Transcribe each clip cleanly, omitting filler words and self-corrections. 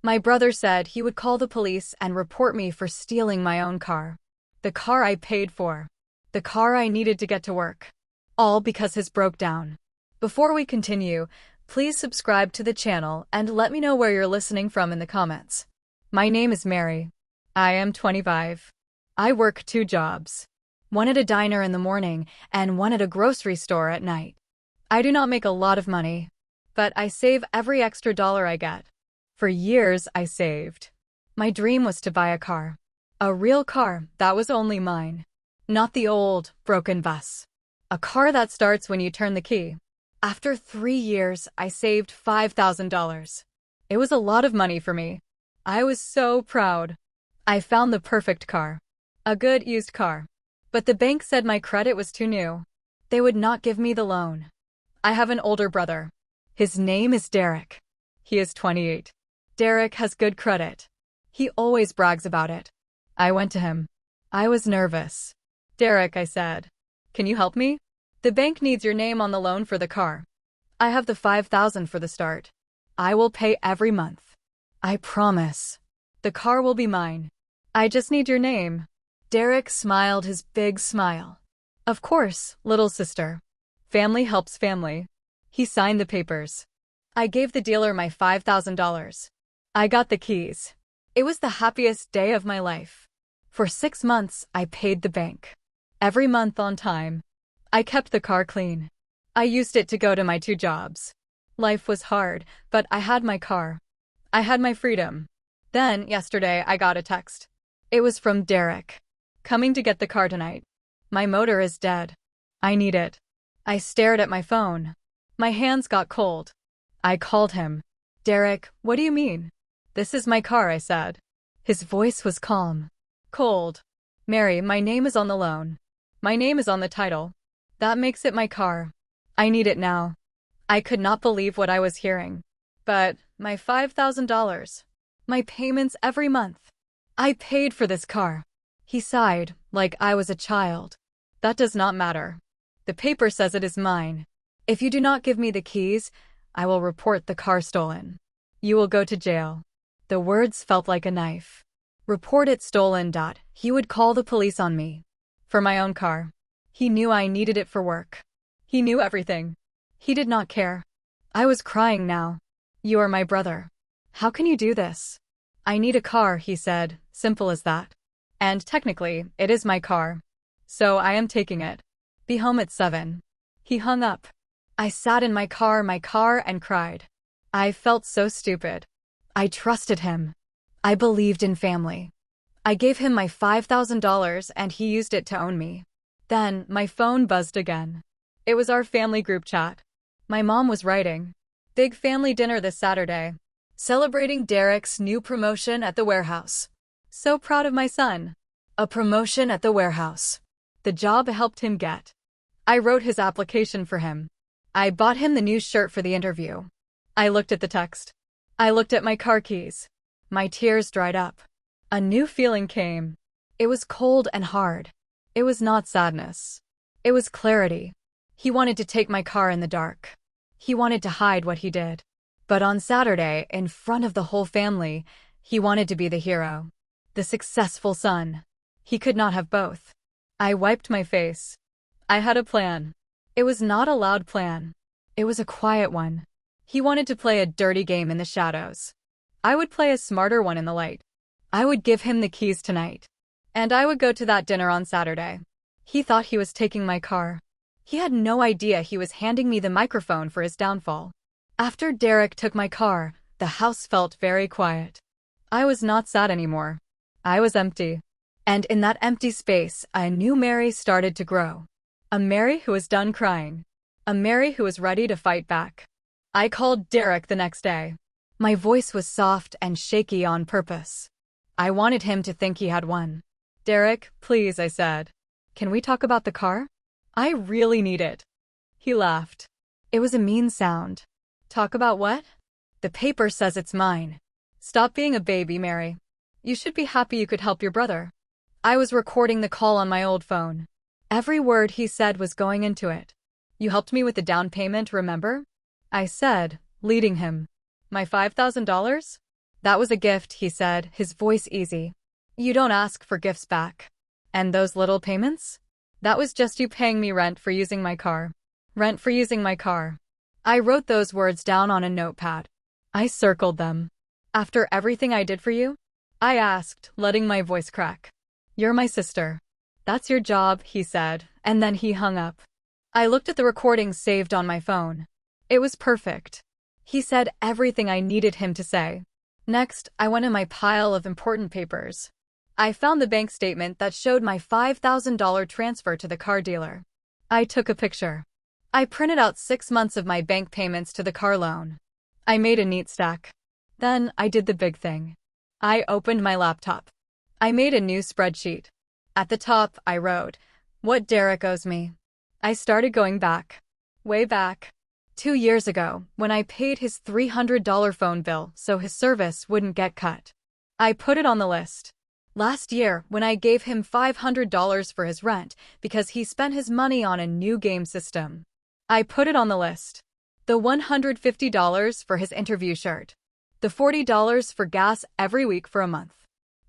My brother said he would call the police and report me for stealing my own car. The car I paid for. The car I needed to get to work. All because his broke down. Before we continue, please subscribe to the channel and let me know where you're listening from in the comments. My name is Mary. I am 25. I work 2 jobs. One at a diner in the morning and one at a grocery store at night. I do not make a lot of money, but I save every extra dollar I get. For years, I saved. My dream was to buy a car. A real car that was only mine. Not the old, broken bus. A car that starts when you turn the key. After 3 years, I saved $5,000. It was a lot of money for me. I was so proud. I found the perfect car. A good used car. But the bank said my credit was too new. They would not give me the loan. I have an older brother. His name is Derek. He is 28. Derek has good credit. He always brags about it. I went to him. I was nervous. Derek, I said, can you help me? The bank needs your name on the loan for the car. I have the $5,000 for the start. I will pay every month. I promise. The car will be mine. I just need your name. Derek smiled his big smile. Of course, little sister. Family helps family. He signed the papers. I gave the dealer my $5,000. I got the keys. It was the happiest day of my life. For 6 months, I paid the bank. Every month on time. I kept the car clean. I used it to go to my 2 jobs. Life was hard, but I had my car. I had my freedom. Then, yesterday, I got a text. It was from Derek. Coming to get the car tonight. My motor is dead. I need it. I stared at my phone. My hands got cold. I called him. Derek, what do you mean? This is my car, I said. His voice was calm. Cold. Mary, my name is on the loan. My name is on the title. That makes it my car. I need it now. I could not believe what I was hearing. But, my $5,000. My payments every month. I paid for this car. He sighed, like I was a child. That does not matter. The paper says it is mine. If you do not give me the keys, I will report the car stolen. You will go to jail. The words felt like a knife. Report it stolen. He would call the police on me. For my own car. He knew I needed it for work. He knew everything. He did not care. I was crying now. You are my brother. How can you do this? I need a car, he said, simple as that. And technically, it is my car. So I am taking it. Be home at 7. He hung up. I sat in my car, and cried. I felt so stupid. I trusted him. I believed in family. I gave him my $5,000 and he used it to own me. Then, my phone buzzed again. It was our family group chat. My mom was writing. Big family dinner this Saturday. Celebrating Derek's new promotion at the warehouse. So proud of my son. A promotion at the warehouse. The job helped him get. I wrote his application for him. I bought him the new shirt for the interview. I looked at the text. I looked at my car keys. My tears dried up. A new feeling came. It was cold and hard. It was not sadness. It was clarity. He wanted to take my car in the dark. He wanted to hide what he did. But on Saturday, in front of the whole family, he wanted to be the hero. The successful son. He could not have both. I wiped my face. I had a plan. It was not a loud plan. It was a quiet one. He wanted to play a dirty game in the shadows. I would play a smarter one in the light. I would give him the keys tonight. And I would go to that dinner on Saturday. He thought he was taking my car. He had no idea he was handing me the microphone for his downfall. After Derek took my car, the house felt very quiet. I was not sad anymore. I was empty. And in that empty space, a new Mary started to grow. A Mary who was done crying. A Mary who was ready to fight back. I called Derek the next day. My voice was soft and shaky on purpose. I wanted him to think he had won. Derek, please, I said. Can we talk about the car? I really need it. He laughed. It was a mean sound. Talk about what? The paper says it's mine. Stop being a baby, Mary. You should be happy you could help your brother. I was recording the call on my old phone. Every word he said was going into it. You helped me with the down payment, remember? I said, leading him. My $5,000? That was a gift, he said, his voice easy. You don't ask for gifts back. And those little payments? That was just you paying me rent for using my car. Rent for using my car. I wrote those words down on a notepad. I circled them. After everything I did for you? I asked, letting my voice crack. You're my sister. That's your job, he said, and then he hung up. I looked at the recording saved on my phone. It was perfect. He said everything I needed him to say. Next, I went in my pile of important papers. I found the bank statement that showed my $5,000 transfer to the car dealer. I took a picture. I printed out 6 months of my bank payments to the car loan. I made a neat stack. Then, I did the big thing. I opened my laptop. I made a new spreadsheet. At the top, I wrote, what Derek owes me. I started going back. Way back. 2 years ago, when I paid his $300 phone bill so his service wouldn't get cut. I put it on the list. Last year, when I gave him $500 for his rent because he spent his money on a new game system. I put it on the list. The $150 for his interview shirt. The $40 for gas every week for a month.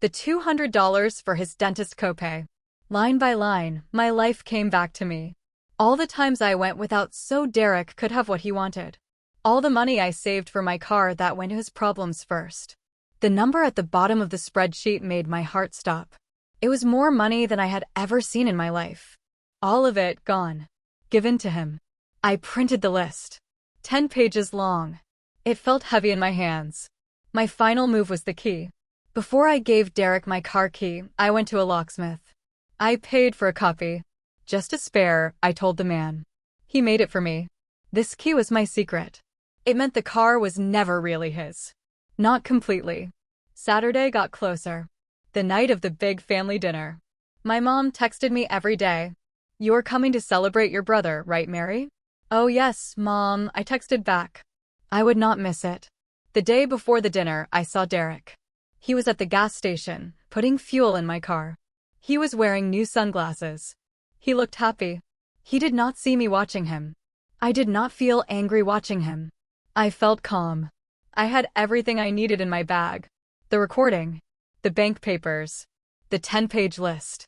The $200 for his dentist copay. Line by line, my life came back to me. All the times I went without so Derek could have what he wanted. All the money I saved for my car that went to his problems first. The number at the bottom of the spreadsheet made my heart stop. It was more money than I had ever seen in my life. All of it gone. Given to him. I printed the list. 10 pages long. It felt heavy in my hands. My final move was the key. Before I gave Derek my car key, I went to a locksmith. I paid for a copy. Just a spare, I told the man. He made it for me. This key was my secret. It meant the car was never really his. Not completely. Saturday got closer. The night of the big family dinner. My mom texted me every day. You're coming to celebrate your brother, right, Mary? Oh yes, Mom, I texted back. I would not miss it. The day before the dinner, I saw Derek. He was at the gas station, putting fuel in my car. He was wearing new sunglasses. He looked happy. He did not see me watching him. I did not feel angry watching him. I felt calm. I had everything I needed in my bag. The recording. The bank papers. The 10-page list.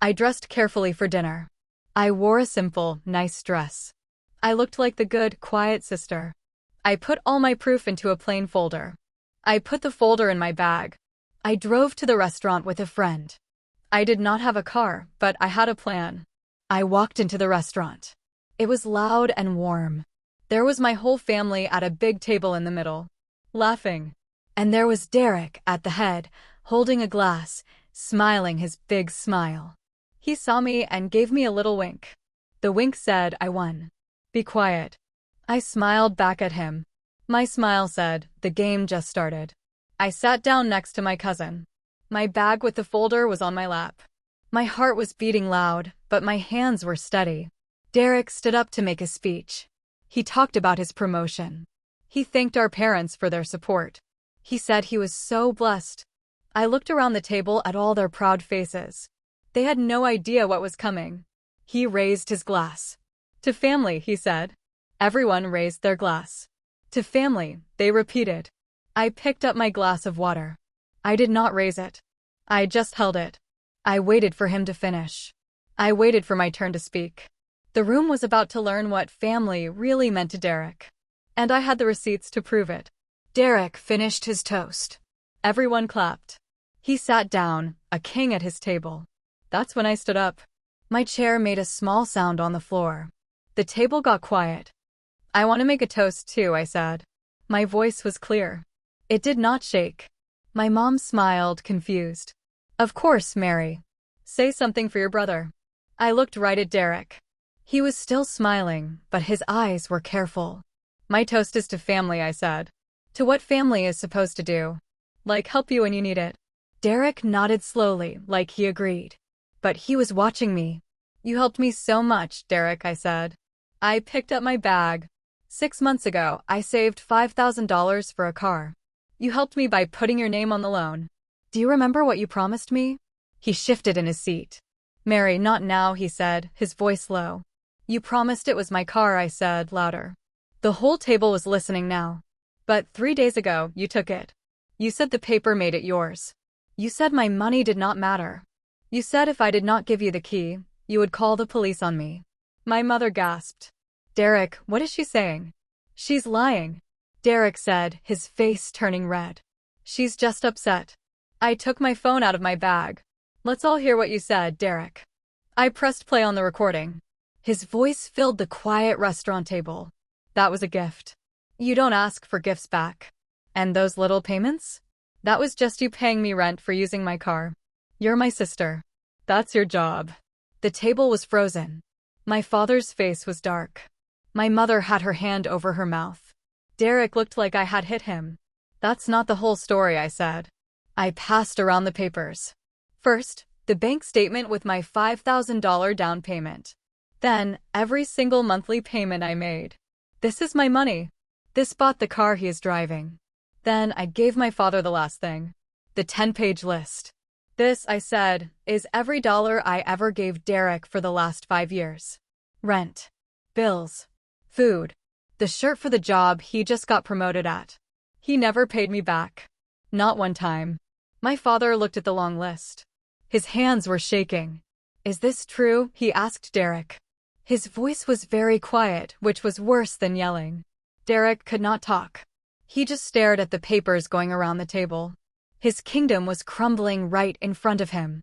I dressed carefully for dinner. I wore a simple, nice dress. I looked like the good, quiet sister. I put all my proof into a plain folder. I put the folder in my bag. I drove to the restaurant with a friend. I did not have a car, but I had a plan. I walked into the restaurant. It was loud and warm. There was my whole family at a big table in the middle, laughing. And there was Derek at the head, holding a glass, smiling his big smile. He saw me and gave me a little wink. The wink said, I won. Be quiet. I smiled back at him. My smile said, the game just started. I sat down next to my cousin. My bag with the folder was on my lap. My heart was beating loud, but my hands were steady. Derek stood up to make a speech. He talked about his promotion. He thanked our parents for their support. He said he was so blessed. I looked around the table at all their proud faces. They had no idea what was coming. He raised his glass. To family, he said. Everyone raised their glass. To family, they repeated. I picked up my glass of water. I did not raise it. I just held it. I waited for him to finish. I waited for my turn to speak. The room was about to learn what family really meant to Derek. And I had the receipts to prove it. Derek finished his toast. Everyone clapped. He sat down, a king at his table. That's when I stood up. My chair made a small sound on the floor. The table got quiet. I want to make a toast too, I said. My voice was clear. It did not shake. My mom smiled, confused. Of course, Mary. Say something for your brother. I looked right at Derek. He was still smiling, but his eyes were careful. My toast is to family, I said. To what family is supposed to do. Like help you when you need it. Derek nodded slowly, like he agreed. But he was watching me. You helped me so much, Derek, I said. I picked up my bag. 6 months ago, I saved $5,000 for a car. You helped me by putting your name on the loan. Do you remember what you promised me? He shifted in his seat. Mary, not now, he said, his voice low. You promised it was my car, I said, louder. The whole table was listening now. But 3 days ago, you took it. You said the paper made it yours. You said my money did not matter. You said if I did not give you the key, you would call the police on me. My mother gasped. Derek, what is she saying? She's lying. Derek said, his face turning red. She's just upset. I took my phone out of my bag. Let's all hear what you said, Derek. I pressed play on the recording. His voice filled the quiet restaurant table. That was a gift. You don't ask for gifts back. And those little payments? That was just you paying me rent for using my car. You're my sister. That's your job. The table was frozen. My father's face was dark. My mother had her hand over her mouth. Derek looked like I had hit him. That's not the whole story, I said. I passed around the papers. First, the bank statement with my $5,000 down payment. Then, every single monthly payment I made. This is my money. This bought the car he is driving. Then I gave my father the last thing. The 10-page list. This, I said, is every dollar I ever gave Derek for the last 5 years. Rent. Bills. Food. The shirt for the job he just got promoted at. He never paid me back. Not one time. My father looked at the long list. His hands were shaking. Is this true? He asked Derek. His voice was very quiet, which was worse than yelling. Derek could not talk. He just stared at the papers going around the table. His kingdom was crumbling right in front of him.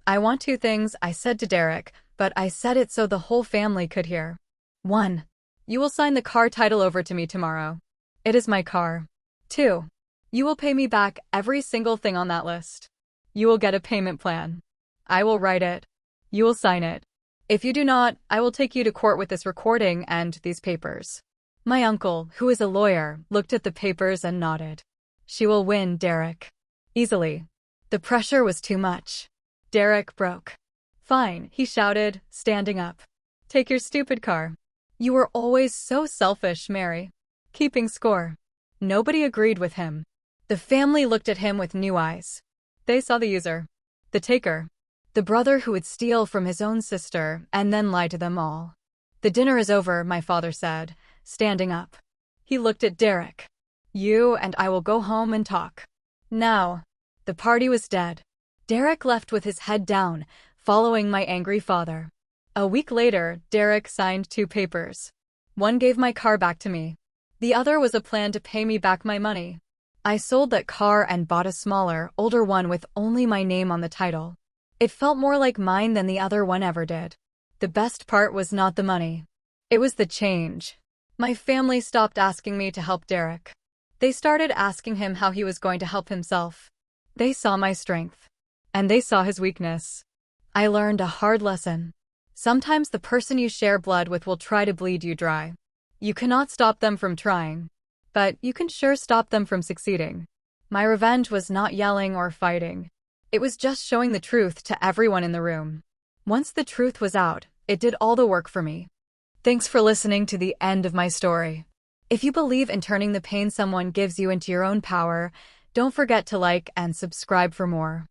I want 2 things, I said to Derek, but I said it so the whole family could hear. 1. You will sign the car title over to me tomorrow. It is my car. 2. You will pay me back every single thing on that list. You will get a payment plan. I will write it. You will sign it. If you do not, I will take you to court with this recording and these papers. My uncle, who is a lawyer, looked at the papers and nodded. She will win, Derek. Easily. The pressure was too much. Derek broke. Fine, he shouted, standing up. Take your stupid car. You were always so selfish, Mary. Keeping score. Nobody agreed with him. The family looked at him with new eyes. They saw the user. The taker. The brother who would steal from his own sister and then lie to them all. The dinner is over, my father said, standing up. He looked at Derek. You and I will go home and talk. Now. The party was dead. Derek left with his head down, following my angry father. A week later, Derek signed 2 papers. One gave my car back to me. The other was a plan to pay me back my money. I sold that car and bought a smaller, older one with only my name on the title. It felt more like mine than the other one ever did. The best part was not the money. It was the change. My family stopped asking me to help Derek. They started asking him how he was going to help himself. They saw my strength. And they saw his weakness. I learned a hard lesson. Sometimes the person you share blood with will try to bleed you dry. You cannot stop them from trying. But you can sure stop them from succeeding. My revenge was not yelling or fighting. It was just showing the truth to everyone in the room. Once the truth was out, it did all the work for me. Thanks for listening to the end of my story. If you believe in turning the pain someone gives you into your own power, don't forget to like and subscribe for more.